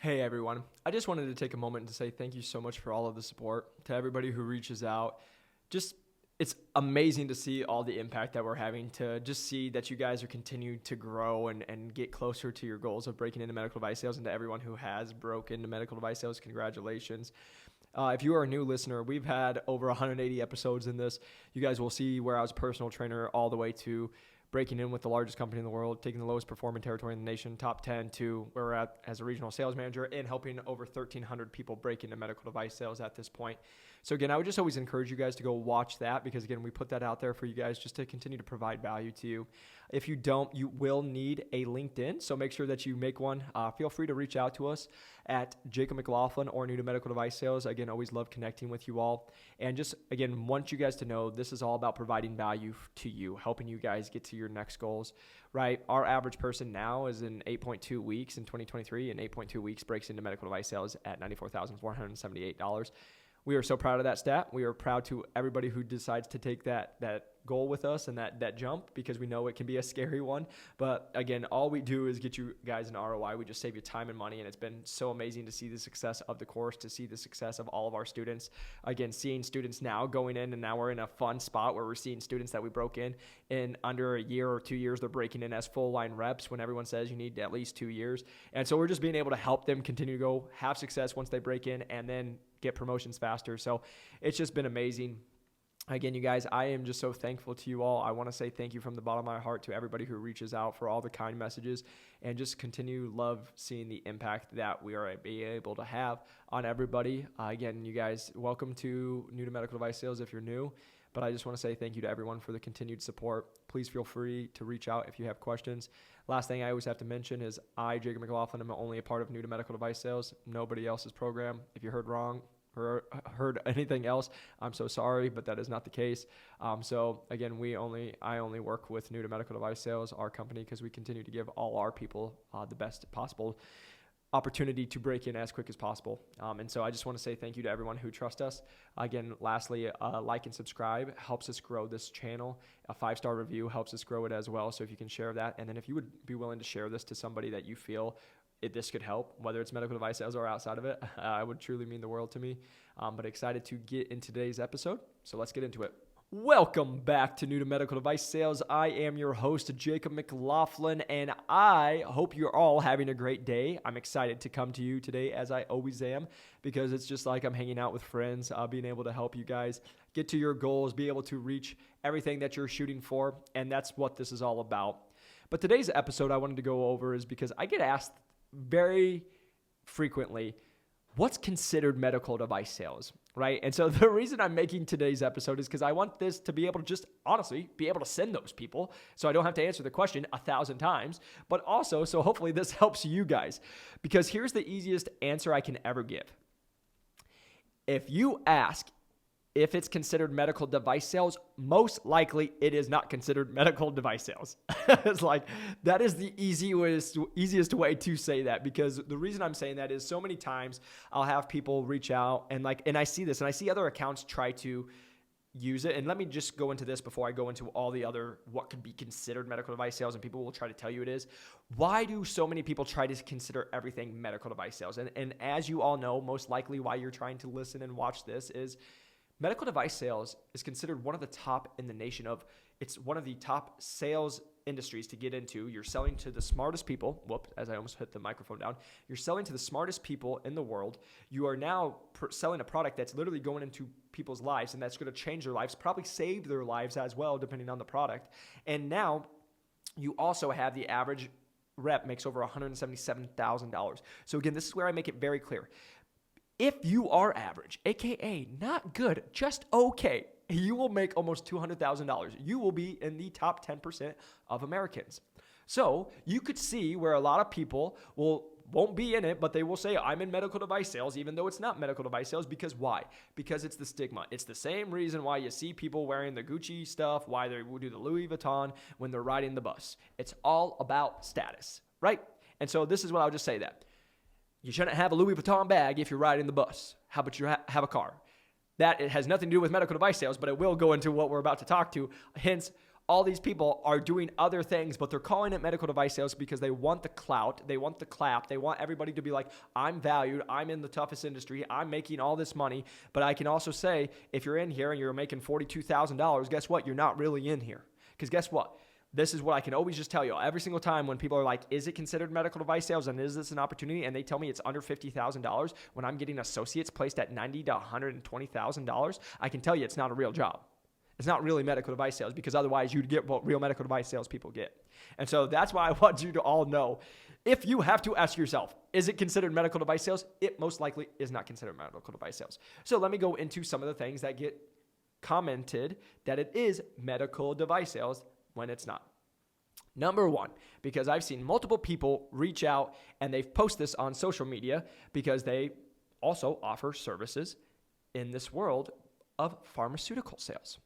Hey everyone, I just wanted to take a moment to say thank you so much for all of the support, to everybody who reaches out. It's amazing to see all the impact that we're having, to just see that you guys are continuing to grow and get closer to your goals of breaking into medical device sales. And to everyone who has broken into medical device sales, congratulations. If you are a new listener, we've had over 180 episodes in this. You guys will see where I was a personal trainer all the way to breaking in with the largest company in the world, taking the lowest performing territory in the nation, top 10, to where we're at as a regional sales manager, and helping over 1,300 people break into medical device sales at this point. So again, I would just always encourage you guys to go watch that, because again, we put that out there for you guys just to continue to provide value to you. If you don't, you will need a LinkedIn, so make sure that you make one. Feel free to reach out to us at Jacob McLaughlin or New to Medical Device Sales. Again, always love connecting with you all. And just, again, want you guys to know this is all about providing value to you, helping you guys get to your next goals, right? Our average person now is in 8.2 weeks in 2023, and 8.2 weeks breaks into medical device sales at $94,478. We are so proud of that stat. We are proud to everybody who decides to take that goal with us and that jump, because we know it can be a scary one. But again, all we do is get you guys an ROI. We just save you time and money, and it's been so amazing to see the success of the course, to see the success of all of our students. Again, seeing students now going in, and now we're in a fun spot where we're seeing students that we broke in under a year or 2 years, they're breaking in as full line reps, when everyone says you need at least 2 years. And so we're just being able to help them continue to go have success once they break in, and then get promotions faster. So it's just been amazing. Again, you guys, I am just so thankful to you all. I want to say thank you from the bottom of my heart to everybody who reaches out for all the kind messages, and just continue love seeing the impact that we are able to have on everybody. Again, you guys, welcome to New to Medical Device Sales if you're new. But I just want to say thank you to everyone for the continued support. Please feel free to reach out if you have questions. Last thing I always have to mention is I, Jacob McLaughlin, am only a part of New to Medical Device Sales, nobody else's program. If you heard wrong or heard anything else, I'm so sorry, but that is not the case. So again, I only work with New to Medical Device Sales, our company, because we continue to give all our people the best possible opportunity to break in as quick as possible. And so I just want to say thank you to everyone who trusts us. Again, lastly, like and subscribe helps us grow this channel. A 5-star review helps us grow it as well. So if you can share that, and then if you would be willing to share this to somebody that you feel this could help, whether it's medical device sales or outside of it, it would truly mean the world to me. But excited to get into today's episode. So let's get into it. Welcome back to New to Medical Device Sales. I am your host, Jacob McLaughlin, and I hope you're all having a great day. I'm excited to come to you today, as I always am, because it's just like I'm hanging out with friends, being able to help you guys get to your goals, be able to reach everything that you're shooting for, and that's what this is all about. But today's episode I wanted to go over is because I get asked very frequently, what's considered medical device sales, right? And so the reason I'm making today's episode is because I want this to be able to just honestly be able to send those people, so I don't have to answer the question 1,000 times, but also so hopefully this helps you guys, because here's the easiest answer I can ever give. If you ask if it's considered medical device sales, most likely it is not considered medical device sales. It's like, that is the easiest way to say that, because the reason I'm saying that is so many times I'll have people reach out and I see this, and I see other accounts try to use it. And let me just go into this before I go into all the other, what could be considered medical device sales, and people will try to tell you it is. Why do so many people try to consider everything medical device sales? And as you all know, most likely why you're trying to listen and watch this is medical device sales is considered one of the top in the nation it's one of the top sales industries to get into. You're selling to the smartest people. Whoops, as I almost hit the microphone down. You're selling to the smartest people in the world. You are now selling a product that's literally going into people's lives, and that's going to change their lives, probably save their lives as well, depending on the product. And now you also have the average rep makes over $177,000. So again, this is where I make it very clear. If you are average, aka not good, just okay, you will make almost $200,000. You will be in the top 10% of Americans. So you could see where a lot of people won't be in it, but they will say, I'm in medical device sales, even though it's not medical device sales. Because why? Because it's the stigma. It's the same reason why you see people wearing the Gucci stuff, why they will do the Louis Vuitton when they're riding the bus. It's all about status, right? And so this is what I'll just say that. You shouldn't have a Louis Vuitton bag if you're riding the bus. How about you have a car? That it has nothing to do with medical device sales, but it will go into what we're about to talk to. Hence, all these people are doing other things, but they're calling it medical device sales because they want the clout, they want the clap, they want everybody to be like, I'm valued, I'm in the toughest industry, I'm making all this money. But I can also say, if you're in here and you're making $42,000, guess what? You're not really in here. Because guess what? This is what I can always just tell you every single time when people are like, is it considered medical device sales and is this an opportunity? And they tell me it's under $50,000 when I'm getting associates placed at $90,000 to $120,000, I can tell you it's not a real job. It's not really medical device sales, because otherwise you'd get what real medical device sales people get. And so that's why I want you to all know, if you have to ask yourself, is it considered medical device sales? It most likely is not considered medical device sales. So let me go into some of the things that get commented that it is medical device sales when it's not. Number one, because I've seen multiple people reach out and they've posted this on social media because they also offer services in this world of pharmaceutical sales.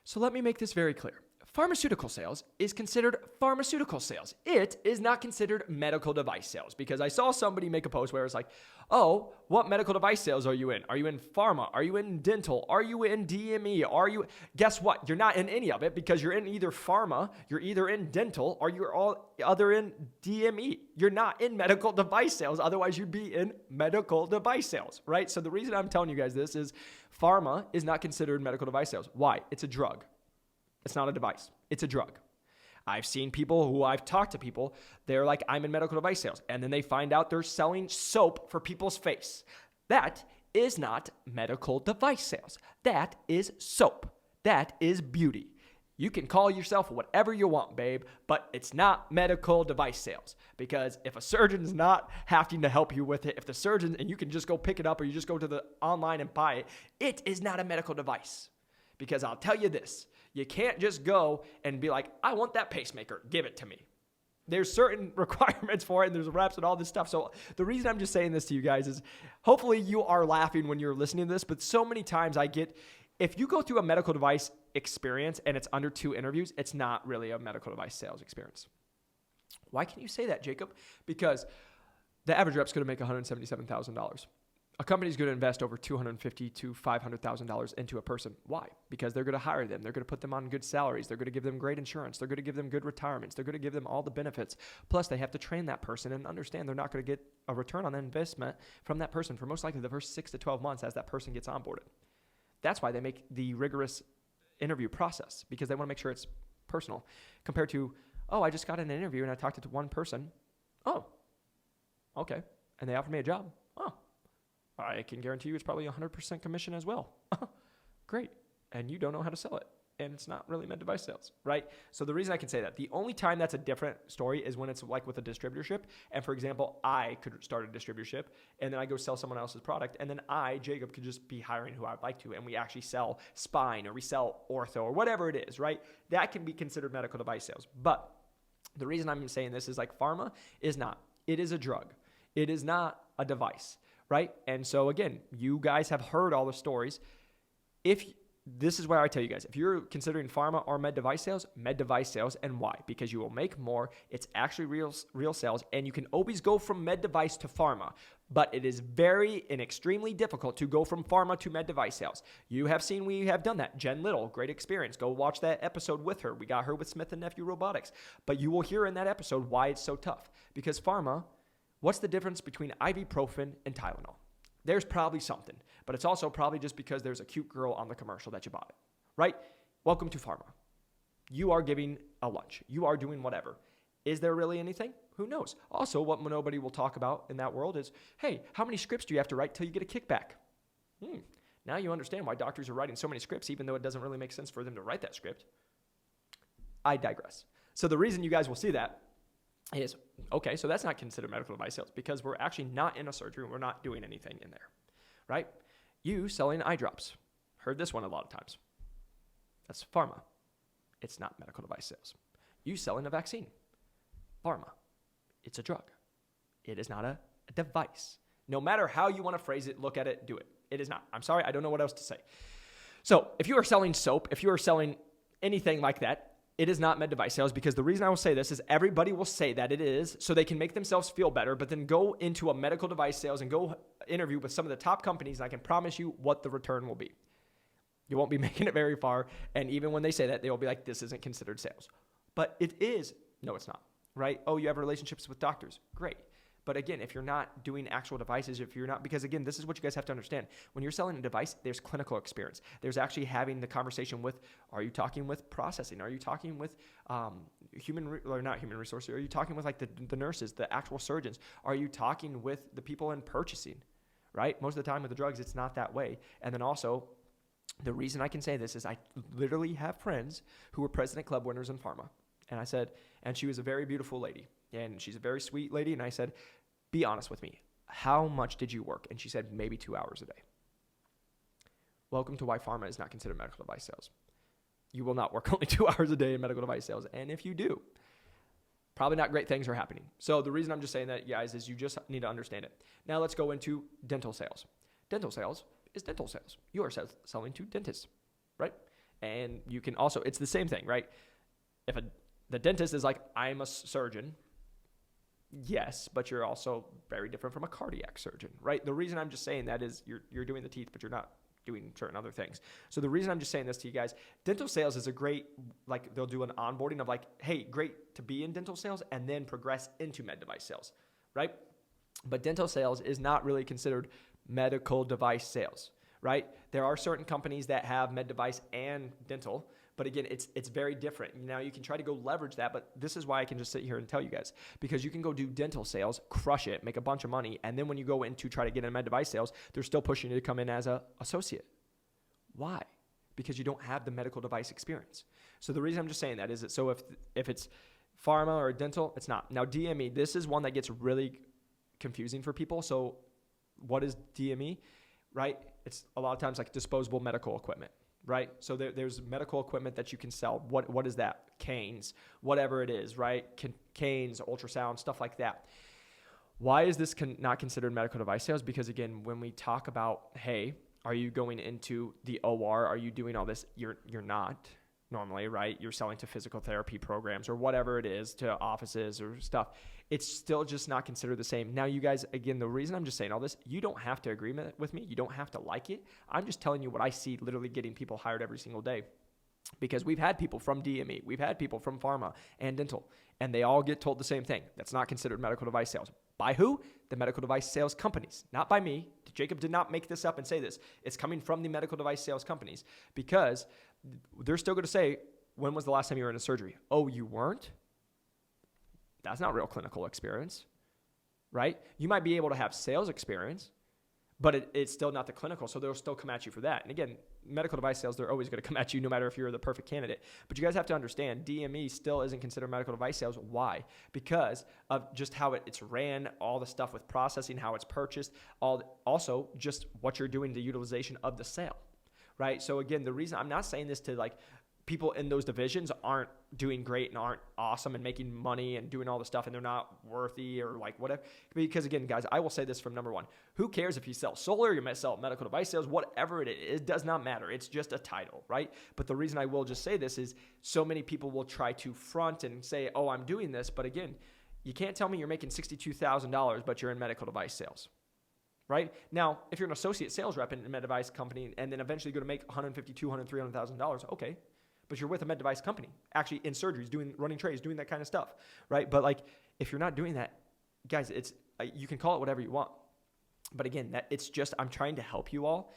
So let me make this very clear. Pharmaceutical sales is considered pharmaceutical sales. It is not considered medical device sales, because I saw somebody make a post where it's like, oh, what medical device sales are you in? Are you in pharma? Are you in dental? Are you in DME? Guess what? You're not in any of it, because you're in either pharma, you're either in dental, or you're all other in DME. You're not in medical device sales. Otherwise, you'd be in medical device sales, right? So the reason I'm telling you guys this is pharma is not considered medical device sales. Why? It's a drug. It's not a device. It's a drug. I've seen people who I've talked to people, they're like, I'm in medical device sales. And then they find out they're selling soap for people's face. That is not medical device sales. That is soap. That is beauty. You can call yourself whatever you want, babe, but it's not medical device sales. Because if a surgeon's not having to help you with it, if the surgeon, and you can just go pick it up or you just go to the online and buy it, it is not a medical device. Because I'll tell you this, you can't just go and be like, I want that pacemaker, give it to me. There's certain requirements for it, and there's reps and all this stuff. So the reason I'm just saying this to you guys is hopefully you are laughing when you're listening to this, but so many times if you go through a medical device experience and it's under 2 interviews, it's not really a medical device sales experience. Why can you say that, Jacob? Because the average rep's going to make $177,000. A company's going to invest over $250,000 to $500,000 into a person. Why? Because they're going to hire them. They're going to put them on good salaries. They're going to give them great insurance. They're going to give them good retirements. They're going to give them all the benefits. Plus, they have to train that person and understand they're not going to get a return on that investment from that person for most likely the first 6 to 12 months as that person gets onboarded. That's why they make the rigorous interview process, because they want to make sure it's personal, compared to, oh, I just got an interview and I talked to one person. Oh, okay. And they offered me a job. Oh, I can guarantee you it's probably 100% commission as well. Great. And you don't know how to sell it. And it's not really med device sales, right? So the reason I can say that, the only time that's a different story is when it's like with a distributorship. And for example, I could start a distributorship and then I go sell someone else's product. And then I, Jacob, could just be hiring who I'd like to. And we actually sell spine or we sell ortho or whatever it is, right? That can be considered medical device sales. But the reason I'm saying this is like pharma is not. It is a drug. It is not a device, right? And so again, you guys have heard all the stories. This is where I tell you guys, if you're considering pharma or med device sales, and why? Because you will make more. It's actually real sales, and you can always go from med device to pharma, but it is very and extremely difficult to go from pharma to med device sales. You have seen we have done that. Jen Little, great experience. Go watch that episode with her. We got her with Smith & Nephew Robotics, but you will hear in that episode why it's so tough. Because pharma, what's the difference between ibuprofen and Tylenol? There's probably something, but it's also probably just because there's a cute girl on the commercial that you bought it, right? Welcome to pharma. You are giving a lunch. You are doing whatever. Is there really anything? Who knows? Also, what nobody will talk about in that world is, hey, how many scripts do you have to write till you get a kickback? Now you understand why doctors are writing so many scripts, even though it doesn't really make sense for them to write that script. I digress. So the reason you guys will see that is, okay, so that's not considered medical device sales because we're actually not in a surgery. We're not doing anything in there, right? You selling eye drops. Heard this one a lot of times. That's pharma. It's not medical device sales. You selling a vaccine. Pharma. It's a drug. It is not a device. No matter how you want to phrase it, look at it, do it. It is not. I'm sorry, I don't know what else to say. So if you are selling soap, if you are selling anything like that, it is not med device sales, because the reason I will say this is everybody will say that it is so they can make themselves feel better, but then go into a medical device sales and go interview with some of the top companies, and I can promise you what the return will be. You won't be making it very far. And even when they say that, they'll be like, this isn't considered sales. But it is. No, it's not, right? Oh, you have relationships with doctors. Great. But again, if you're not doing actual devices, because again, this is what you guys have to understand. When you're selling a device, there's clinical experience. There's actually having the conversation with, are you talking with processing? Are you talking with not human resources? Are you talking with like the nurses, the actual surgeons? Are you talking with the people in purchasing, right? Most of the time with the drugs, it's not that way. And then also, the reason I can say this is I literally have friends who were President Club winners in pharma. And I said, and she was a very beautiful lady. And she's a very sweet lady. And I said, be honest with me. How much did you work? And she said, maybe 2 hours a day. Welcome to why pharma is not considered medical device sales. You will not work only 2 hours a day in medical device sales. And if you do, probably not great things are happening. So the reason I'm just saying that, guys, is you just need to understand it. Now let's go into dental sales. Dental sales is dental sales. You are selling to dentists, right? And you can also, it's the same thing, right? If the dentist is like, I'm a surgeon, yes, but you're also very different from a cardiac surgeon, right? The reason I'm just saying that is you're doing the teeth, but you're not doing certain other things. So the reason I'm just saying this to you guys, dental sales is a great, like they'll do an onboarding of like, hey, great to be in dental sales and then progress into med device sales, right? But dental sales is not really considered medical device sales, right? There are certain companies that have med device and dental, but again, it's very different. Now you can try to go leverage that, but this is why I can just sit here and tell you guys, because you can go do dental sales, crush it, make a bunch of money. And then when you go in to try to get in med device sales, they're still pushing you to come in as a associate. Why? Because you don't have the medical device experience. So the reason I'm just saying that is that, so if it's pharma or dental, it's not. Now DME, this is one that gets really confusing for people. So what is DME, right? It's a lot of times like disposable medical equipment, right? So there's medical equipment that you can sell. What is that? Canes, whatever it is, right? Canes, ultrasound, stuff like that. Why is this not considered medical device sales? Because again, when we talk about, hey, are you going into the OR? Are you doing all this? You're not normally, right? You're selling to physical therapy programs or whatever it is, to offices or stuff. It's still just not considered the same. Now, you guys, again, the reason I'm just saying all this, you don't have to agree with me. You don't have to like it. I'm just telling you what I see literally getting people hired every single day. Because we've had people from DME, we've had people from pharma and dental, and they all get told the same thing. That's not considered medical device sales. By who? The medical device sales companies, not by me. Jacob did not make this up and say this. It's coming from the medical device sales companies, because they're still going to say, when was the last time you were in a surgery? Oh, you weren't? That's not real clinical experience, right? You might be able to have sales experience, but it's still not the clinical, so they'll still come at you for that. And again, medical device sales, they're always going to come at you no matter if you're the perfect candidate. But you guys have to understand, DME still isn't considered medical device sales. Why? Because of just how it's ran, all the stuff with processing, how it's purchased, also just what you're doing, the utilization of the sale, right? So again, the reason I'm not saying this to like people in those divisions aren't doing great and aren't awesome and making money and doing all the stuff and they're not worthy or like whatever. Because again, guys, I will say this from number one. Who cares if you sell solar, you might sell medical device sales, whatever it is, it does not matter. It's just a title, right? But the reason I will just say this is so many people will try to front and say, oh, I'm doing this. But again, you can't tell me you're making $62,000, but you're in medical device sales. Right? Now, if you're an associate sales rep in a med device company and then eventually going to make $150,000, $200,000, $300,000, okay. But you're with a med device company, actually in surgeries, running trays, doing that kind of stuff, right? But like, if you're not doing that, guys, you can call it whatever you want. But again, it's just, I'm trying to help you all.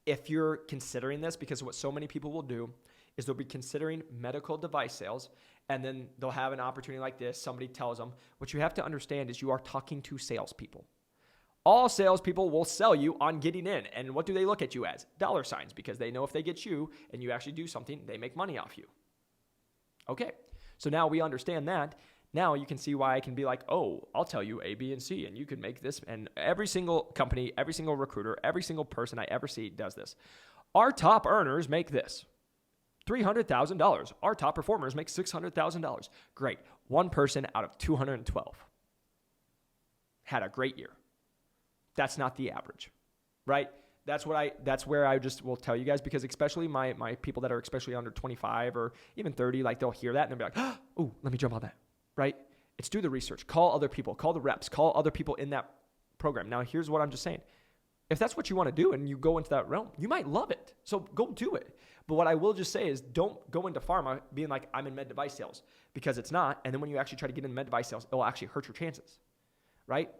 If you're considering this, because what so many people will do is they'll be considering medical device sales, and then they'll have an opportunity like this. Somebody tells them, what you have to understand is you are talking to salespeople. All salespeople will sell you on getting in. And what do they look at you as? Dollar signs, because they know if they get you and you actually do something, they make money off you. Okay, so now we understand that. Now you can see why I can be like, oh, I'll tell you A, B, and C, and you can make this. And every single company, every single recruiter, every single person I ever see does this. Our top earners make this. $300,000. Our top performers make $600,000. Great. One person out of 212 had a great year. That's not the average, right? That's where I just will tell you guys, because especially my people that are especially under 25 or even 30, like they'll hear that and they'll be like, oh, let me jump on that, right? It's do the research, call other people, call the reps, call other people in that program. Now, here's what I'm just saying. If that's what you want to do and you go into that realm, you might love it. So go do it. But what I will just say is don't go into pharma being like, I'm in med device sales, because it's not. And then when you actually try to get into med device sales, it will actually hurt your chances, right?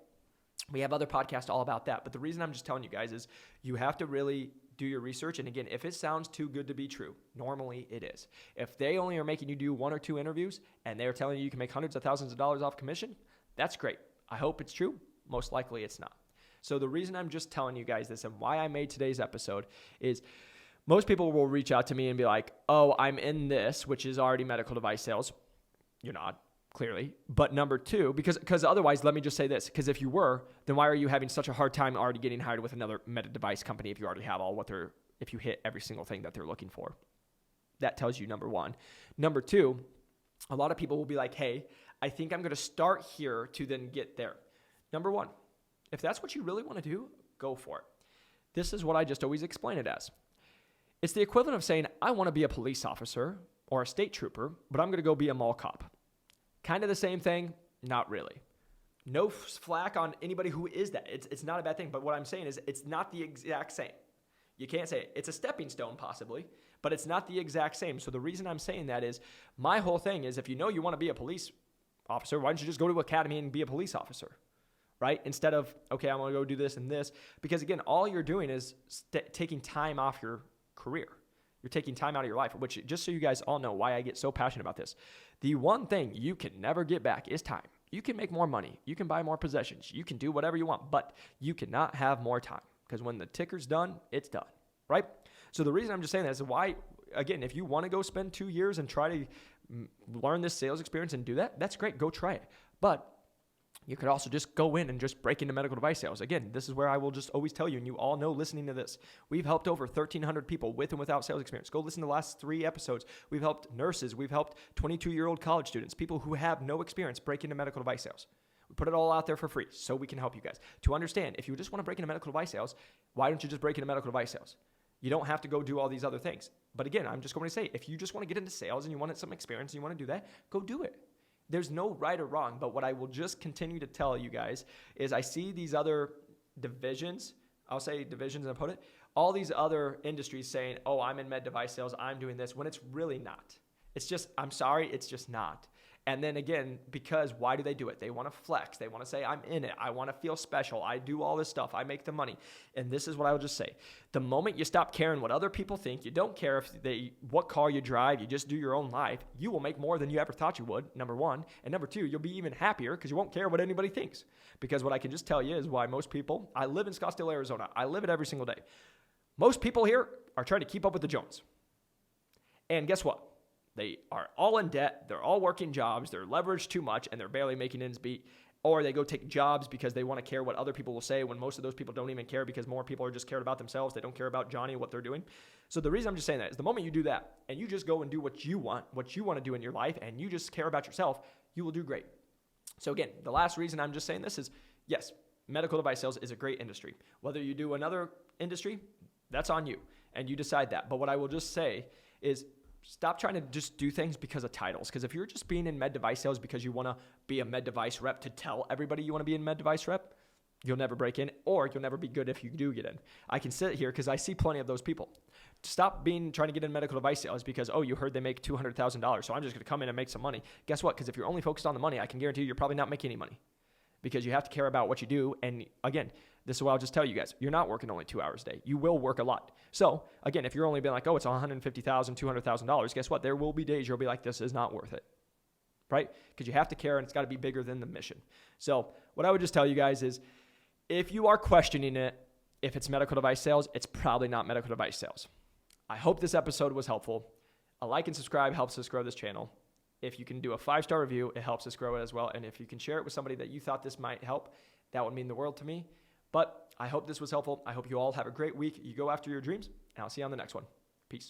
We have other podcasts all about that. But the reason I'm just telling you guys is you have to really do your research. And again, if it sounds too good to be true, normally it is. If they only are making you do 1 or 2 interviews and they're telling you can make hundreds of thousands of dollars off commission, that's great. I hope it's true. Most likely it's not. So the reason I'm just telling you guys this and why I made today's episode is most people will reach out to me and be like, oh, I'm in this, which is already medical device sales. You're not, clearly. But number 2, because otherwise, let me just say this, because if you were, then why are you having such a hard time already getting hired with another med device company if you already have if you hit every single thing that they're looking for? That tells you number 1. Number 2, a lot of people will be like, hey, I think I'm going to start here to then get there. Number 1, if that's what you really want to do, go for it. This is what I just always explain it as. It's the equivalent of saying, I want to be a police officer or a state trooper, but I'm going to go be a mall cop. Kind of the same thing? Not really. No flack on anybody who is that. It's not a bad thing. But what I'm saying is it's not the exact same. You can't say it. It's a stepping stone possibly, but it's not the exact same. So the reason I'm saying that is my whole thing is if you know you want to be a police officer, why don't you just go to academy and be a police officer? Right? Instead of, okay, I'm going to go do this and this. Because again, all you're doing is taking time off your career. You're taking time out of your life, which just so you guys all know why I get so passionate about this. The one thing you can never get back is time. You can make more money. You can buy more possessions. You can do whatever you want, but you cannot have more time because when the ticker's done, it's done, right? So the reason I'm just saying that is why, again, if you want to go spend 2 years and try to learn this sales experience and do that, that's great. Go try it. But you could also just go in and just break into medical device sales. Again, this is where I will just always tell you, and you all know listening to this, we've helped over 1,300 people with and without sales experience. Go listen to the last 3 episodes. We've helped nurses. We've helped 22-year-old college students, people who have no experience break into medical device sales. We put it all out there for free so we can help you guys. To understand, if you just want to break into medical device sales, why don't you just break into medical device sales? You don't have to go do all these other things. But again, I'm just going to say, if you just want to get into sales and you want some experience and you want to do that, go do it. There's no right or wrong, but what I will just continue to tell you guys is I see these other divisions, I'll say divisions and put it, all these other industries saying, oh, I'm in med device sales, I'm doing this, when it's really not. It's just, I'm sorry, it's just not. And then again, because why do they do it? They want to flex. They want to say, I'm in it. I want to feel special. I do all this stuff. I make the money. And this is what I will just say. The moment you stop caring what other people think, you don't care what car you drive, you just do your own life, you will make more than you ever thought you would, number 1. And number 2, you'll be even happier because you won't care what anybody thinks. Because what I can just tell you is why most people, I live in Scottsdale, Arizona. I live it every single day. Most people here are trying to keep up with the Jones. And guess what? They are all in debt, they're all working jobs, they're leveraged too much, and they're barely making ends meet. Or they go take jobs because they want to care what other people will say when most of those people don't even care because more people are just cared about themselves. They don't care about Johnny and what they're doing. So the reason I'm just saying that is the moment you do that and you just go and do what you want to do in your life, and you just care about yourself, you will do great. So again, the last reason I'm just saying this is, yes, medical device sales is a great industry. Whether you do another industry, that's on you, and you decide that. But what I will just say is, stop trying to just do things because of titles. Because if you're just being in med device sales because you want to be a med device rep to tell everybody you want to be in med device rep, you'll never break in, or you'll never be good if you do get in. I can sit here because I see plenty of those people. Stop trying to get in medical device sales because, oh, you heard they make $200,000, so I'm just going to come in and make some money. Guess what? Because if you're only focused on the money, I can guarantee you're probably not making any money because you have to care about what you do. And again, this is what I'll just tell you guys. You're not working only 2 hours a day. You will work a lot. So again, if you're only being like, oh, it's $150,000, $200,000, guess what? There will be days you'll be like, this is not worth it, right? Because you have to care and it's got to be bigger than the mission. So what I would just tell you guys is if you are questioning it, if it's medical device sales, it's probably not medical device sales. I hope this episode was helpful. A like and subscribe helps us grow this channel. If you can do a 5-star review, it helps us grow it as well. And if you can share it with somebody that you thought this might help, that would mean the world to me. But I hope this was helpful. I hope you all have a great week. You go after your dreams, and I'll see you on the next one. Peace.